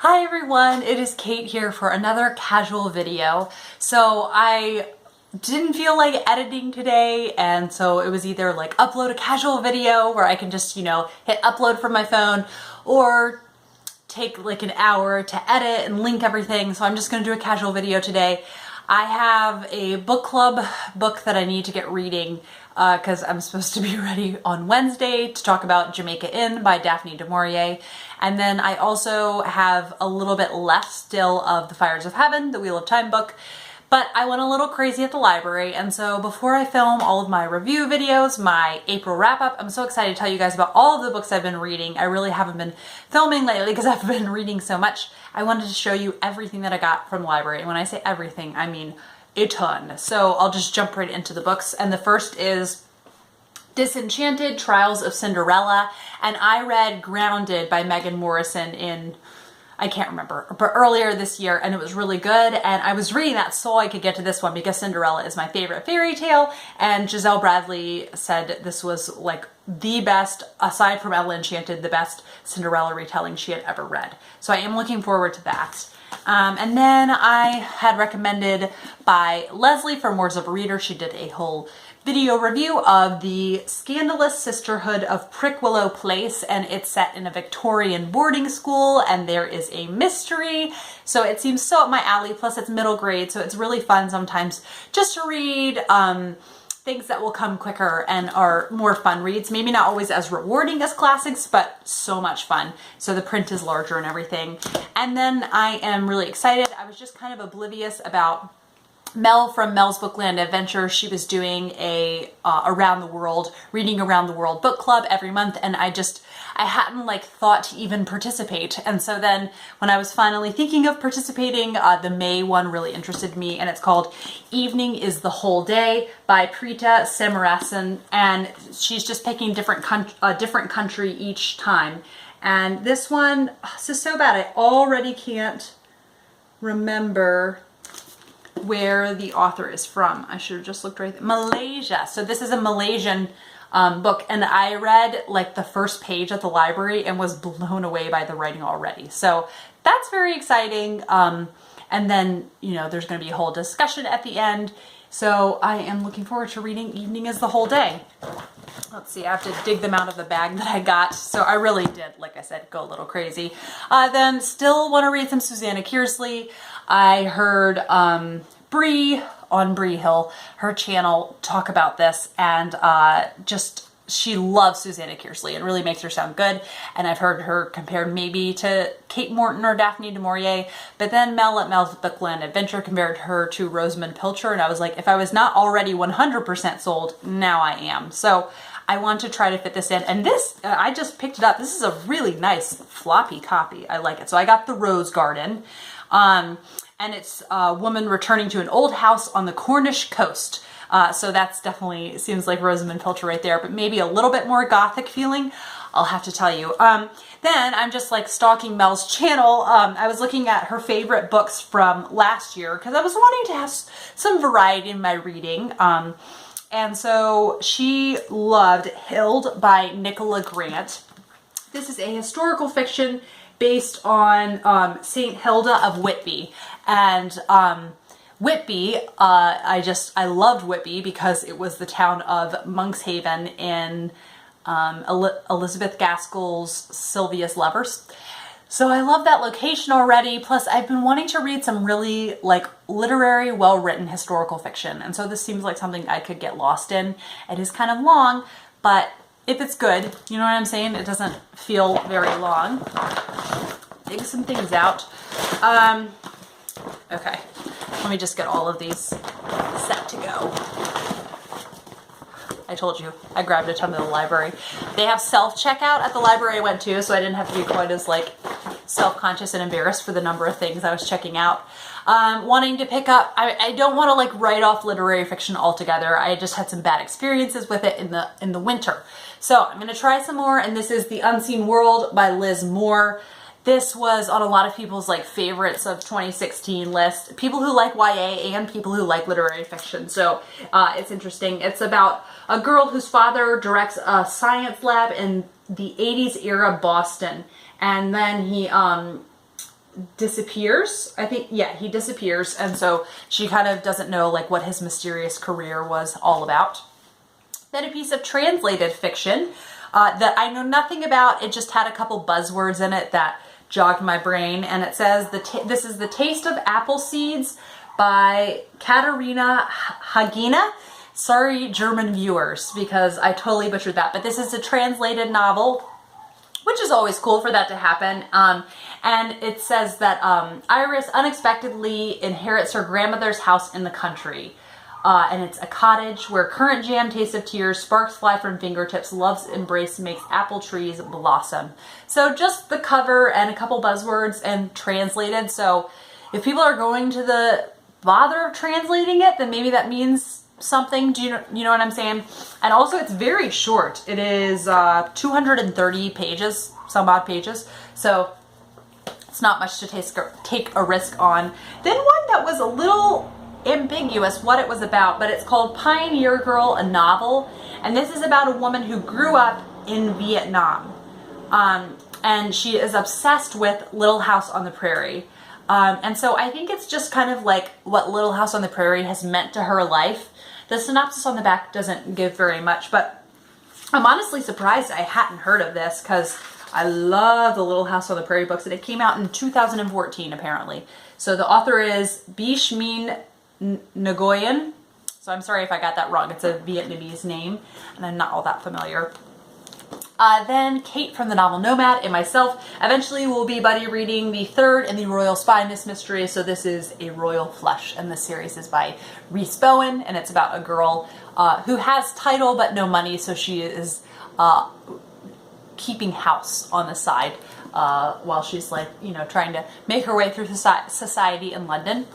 Hi everyone, it is Kate here for another casual video. So I didn't feel like editing today, and so it was either like upload a casual video where I can just, hit upload from my phone, or take like an hour to edit and link everything. So I'm just gonna do a casual video today. I have a book club book that I need to get reading because I'm supposed to be ready on Wednesday to talk about Jamaica Inn by Daphne du Maurier. And then I also have a little bit left still of The Fires of Heaven, the Wheel of Time book. But I went a little crazy at the library, and so before I film all of my review videos, my April wrap-up, I'm so excited to tell you guys about all of the books I've been reading. I really haven't been filming lately because I've been reading so much. I wanted to show you everything that I got from the library, and when I say everything, I mean a ton. So I'll just jump right into the books, and the first is Disenchanted, Trials of Cinderella, and I read Grounded by Megan Morrison in, I can't remember, but earlier this year, and it was really good. And I was reading that so I could get to this one because Cinderella is my favorite fairy tale, and Giselle Bradley said this was like the best, aside from Ella Enchanted, the best Cinderella retelling she had ever read. So I am looking forward to that. And then I had recommended by Leslie from Words of a Reader. She did a whole video review of The Scandalous Sisterhood of Prickwillow Place, and it's set in a Victorian boarding school, and there is a mystery. So it seems so up my alley, plus it's middle grade, so it's really fun sometimes just to read things that will come quicker and are more fun reads. Maybe not always as rewarding as classics, but so much fun. So the print is larger and everything. And then I am really excited. I was just kind of oblivious about Mel from Mel's Bookland Adventure. She was doing a reading around the world book club every month, and I hadn't like thought to even participate. And so then when I was finally thinking of participating, the May one really interested me, and it's called Evening is the Whole Day by Preeta Samarasan, and she's just picking a different country each time. And this one, this is so bad, I already can't remember where the author is from. I should have just looked right there. Malaysia. So this is a Malaysian book, and I read like the first page at the library and was blown away by the writing already. So that's very exciting. And then, there's going to be a whole discussion at the end. So I am looking forward to reading Evening is the Whole Day. Let's see, I have to dig them out of the bag that I got. So I really did, like I said, go a little crazy. Then still want to read some Susanna Kearsley. I heard Bree on Bree Hill, her channel, talk about this, and she loves Susanna Kearsley. It really makes her sound good, and I've heard her compared maybe to Kate Morton or Daphne du Maurier, but then Mel at Mel's Bookland Adventure compared her to Rosamund Pilcher, and I was like, if I was not already 100% sold, now I am. So I want to try to fit this in, and this, I just picked it up. This is a really nice floppy copy. I like it. So I got The Rose Garden, and it's a woman returning to an old house on the Cornish coast. So that's definitely, seems like Rosamund Pilcher right there, but maybe a little bit more gothic feeling, I'll have to tell you. Then I'm just like stalking Mel's channel. I was looking at her favorite books from last year because I was wanting to have some variety in my reading. And so she loved Hild by Nicola Grant. This is a historical fiction based on St. Hilda of Whitby. And Whitby, I loved Whitby because it was the town of Monkshaven in Elizabeth Gaskell's Sylvia's Lovers. So I love that location already. Plus I've been wanting to read some really like literary, well-written historical fiction. And so this seems like something I could get lost in. It is kind of long, but if it's good, you know what I'm saying? It doesn't feel very long. Dig some things out. Okay, let me just get all of these set to go. I told you, I grabbed a ton of the library. They have self-checkout at the library I went to, so I didn't have to be quite as like self-conscious and embarrassed for the number of things I was checking out. Wanting to pick up, I don't want to like write off literary fiction altogether. I just had some bad experiences with it in the winter. So I'm going to try some more, and this is The Unseen World by Liz Moore. This was on a lot of people's like favorites of 2016 list. People who like YA and people who like literary fiction. So it's interesting. It's about a girl whose father directs a science lab in the 80s era Boston. And then he disappears. I think, yeah, he disappears. And so she kind of doesn't know like what his mysterious career was all about. Then a piece of translated fiction that I know nothing about. It just had a couple buzzwords in it that jogged my brain. And it says, this is The Taste of Apple Seeds by Katarina Hagina. Sorry, German viewers, because I totally butchered that. But this is a translated novel, which is always cool for that to happen. And it says that Iris unexpectedly inherits her grandmother's house in the country. And it's a cottage where currant jam, taste of tears, sparks fly from fingertips, love's embrace makes apple trees blossom. So just the cover and a couple buzzwords and translated. So if people are going to the bother of translating it, then maybe that means something. Do you know what I'm saying? And also it's very short. It is 230 pages, some odd pages. So it's not much to take a risk on. Then one that was a little ambiguous what it was about, but it's called Pioneer Girl, a novel. And this is about a woman who grew up in Vietnam. And she is obsessed with Little House on the Prairie. And so I think it's just kind of like what Little House on the Prairie has meant to her life. The synopsis on the back doesn't give very much, but I'm honestly surprised I hadn't heard of this because I love the Little House on the Prairie books, and it came out in 2014 apparently. So the author is Bishmin Nguyen. So I'm sorry if I got that wrong. It's a Vietnamese name, and I'm not all that familiar. Then Kate from the novel Nomad and myself eventually will be buddy reading the third in the Royal Spyness mystery. So this is A Royal Flush, and the series is by Rhys Bowen, and it's about a girl who has title but no money, so she is keeping house on the side while she's like, you know, trying to make her way through society in London.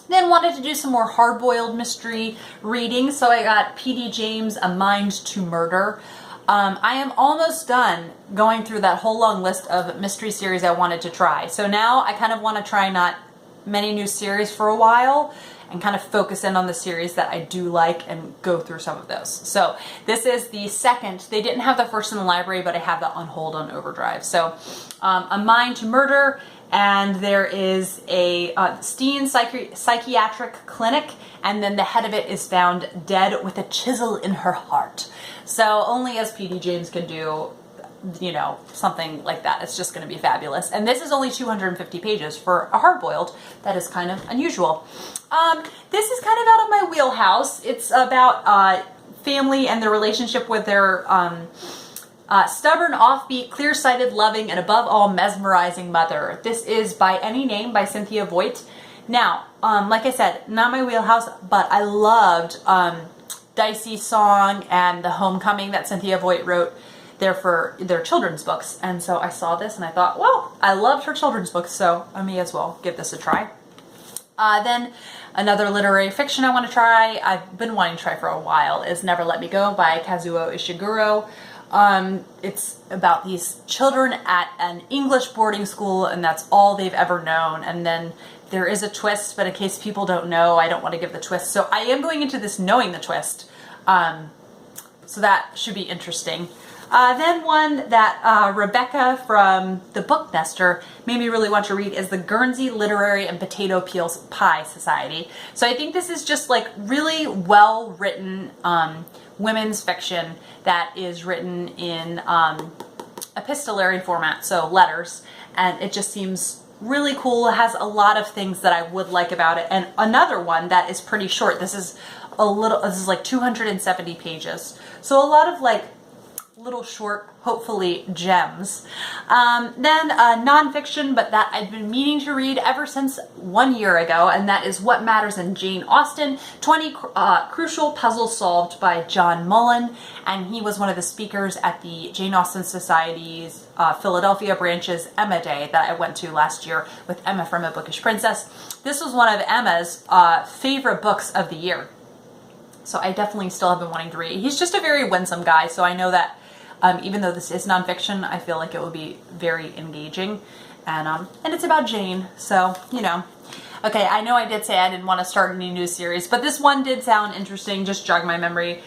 Then wanted to do some more hard-boiled mystery reading, so I got P.D. James' A Mind to Murder. I am almost done going through that whole long list of mystery series I wanted to try. So now I kind of want to try not many new series for a while and kind of focus in on the series that I do like and go through some of those. So this is the second. They didn't have the first in the library, but I have that on hold on Overdrive. So A Mind to Murder, and there is a Steen Psychiatric Clinic, and then the head of it is found dead with a chisel in her heart. So only as P.D. James can do, you know, something like that. It's just going to be fabulous. And this is only 250 pages for a hard-boiled. That is kind of unusual. This is kind of out of my wheelhouse. It's about family and their relationship with their stubborn, offbeat, clear-sighted, loving, and above all, mesmerizing mother. This is By Any Name by Cynthia Voigt. Now, like I said, not my wheelhouse, but I loved Dicey's Song and The Homecoming that Cynthia Voigt wrote there for their children's books. And so I saw this and I thought, well, I loved her children's books, so I may as well give this a try. Then another literary fiction I want to try, I've been wanting to try for a while, is Never Let Me Go by Kazuo Ishiguro. It's about these children at an English boarding school, and that's all they've ever known. And then there is a twist, but in case people don't know, I don't want to give the twist. So I am going into this knowing the twist. So that should be interesting. Then one that Rebecca from the Book Nester made me really want to read is the Guernsey Literary and Potato Peels Pie Society. So I think this is just like really well written women's fiction that is written in epistolary format, so letters, and it just seems really cool. It has a lot of things that I would like about it. And another one that is pretty short. This is like 270 pages. So a lot of like little short, hopefully, gems. Then nonfiction, but that I've been meaning to read ever since 1 year ago, and that is What Matters in Jane Austen, 20 Crucial Puzzles Solved by John Mullen, and he was one of the speakers at the Jane Austen Society's Philadelphia branch's Emma Day that I went to last year with Emma from A Bookish Princess. This was one of Emma's favorite books of the year. So I definitely still have been wanting to read. He's just a very winsome guy, so I know that even though this is nonfiction, I feel like it will be very engaging. And it's about Jane, so, you know. Okay, I know I did say I didn't want to start any new series, but this one did sound interesting, just jog my memory.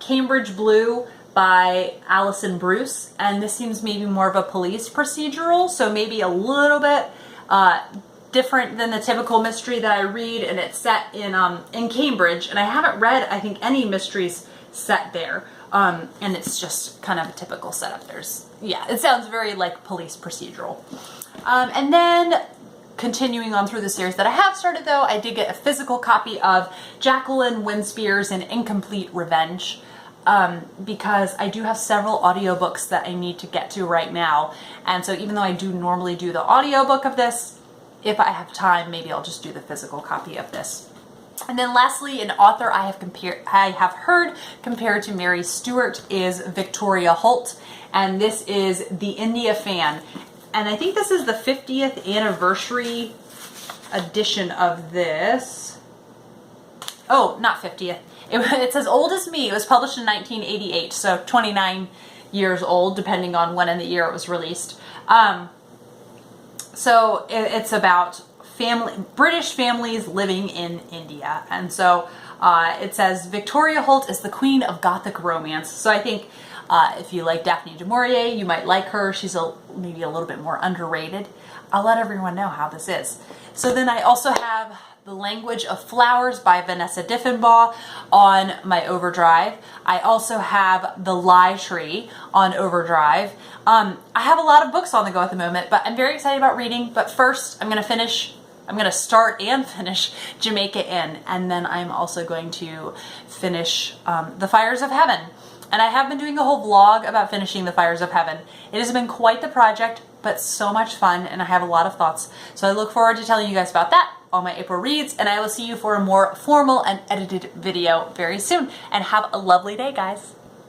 Cambridge Blue by Alison Bruce, and this seems maybe more of a police procedural, so maybe a little bit different than the typical mystery that I read, and it's set in Cambridge, and I haven't read, I think, any mysteries set there. And it's just kind of a typical setup. Yeah, it sounds very like police procedural. And then continuing on through the series that I have started, though, I did get a physical copy of Jacqueline Woodson and Incomplete Revenge, because I do have several audiobooks that I need to get to right now. And so even though I do normally do the audiobook of this, if I have time, maybe I'll just do the physical copy of this. And then lastly, an author I have heard compared to Mary Stuart is Victoria Holt, and this is The India Fan. And I think this is the 50th anniversary edition of this. Oh, not 50th. It's as old as me. It was published in 1988, so 29 years old, depending on when in the year it was released. So it's about British families living in India. And so it says Victoria Holt is the queen of Gothic romance. So I think if you like Daphne du Maurier, you might like her. She's maybe a little bit more underrated. I'll let everyone know how this is. So then I also have The Language of Flowers by Vanessa Diffenbaugh on my Overdrive. I also have The Lie Tree on Overdrive. I have a lot of books on the go at the moment, but I'm very excited about reading. But first, I'm going to start and finish Jamaica Inn, and then I'm also going to finish The Fires of Heaven. And I have been doing a whole vlog about finishing The Fires of Heaven. It has been quite the project, but so much fun, and I have a lot of thoughts. So I look forward to telling you guys about that on my April Reads, and I will see you for a more formal and edited video very soon. And have a lovely day, guys.